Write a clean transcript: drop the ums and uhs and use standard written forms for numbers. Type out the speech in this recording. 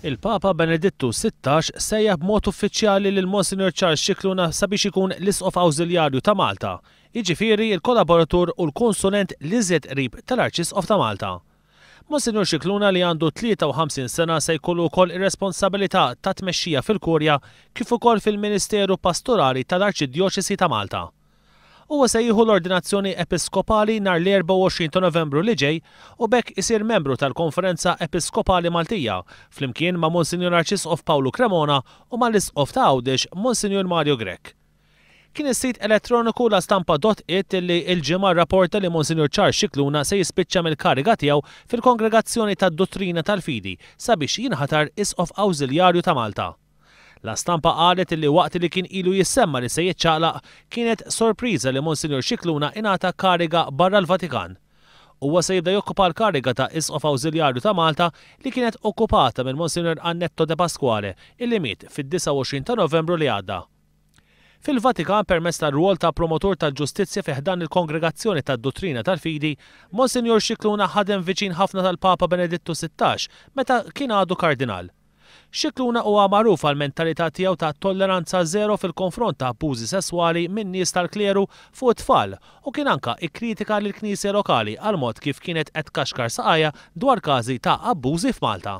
Il-Papa Benedittu XVI sejjaħ b'mod uffiċjali lil Monsignor Charles Scicluna sabiex ikun l-Isqof Awżiljarju ta' Malta, jiġifieri l-kollaboratur u l-konsulent l-iżjed qrib tal-Arċisqof ta' Malta. Monsignor Scicluna li għandu 53 sena se jkollu wkoll ir-responsabilità ta' tmexxija fil-Kurja kif ukoll fil-Ministeru Pastorali tal-Arċidjoċesi ta' Malta. Huwa se jieħu l-ordinazzjoni episkopali nhar l-24 ta' Novembru li ġej u bekk isir membru tal-Konferenza Episkopali Maltija flimkien ma' Monsignor Arċisqof Pawlu Cremona u mal-Isqof ta' Għawdex Monsignor Mario Grech. Kien is-sit elettroniku La Stampa.it li l-ġimgħa rrapporta li Monsignor Charles Scicluna se jispiċċa mill-kariga tiegħu fil-Kongregazzjoni tad-Dottrina tal-Fidi sabiex jinħatar Isqof Awżiljarju ta' Malta. La Stampa qalet li waqt li kien ilu jissemma li se jiċċaqlaq kienet sorpriża li Monsignor Scicluna ingħata kariga barra l-Vatikan. Huwa se jibda jokkupa l-kariga ta' Isqof Awżiljarju ta' Malta li kienet okkupata minn Monsignor Annetto De Pasquale illi miet fid-29 ta' Novembru li għadda. Fil-Vatikan permezz tar-rwol ta' promotur tal-ġustizzja fih dan il-Kongregazzjoni tad-Dottrina tal-Fidi, Monsignor Scicluna ħadem viċin ħafna tal-Papa Benedittu XVI meta kien għadu kardinal. Scicluna huwa magħruf għall-mentalità tiegħu ta' tolleranza żero fil-konfront ta' abbużi sesswali minn nies tal-kleru fuq it-tfal u kien anke ikkritika lill-Knisja lokali għal mod kif kienet qed tkaxkar saqajja dwar każi ta' abbużi f'Malta.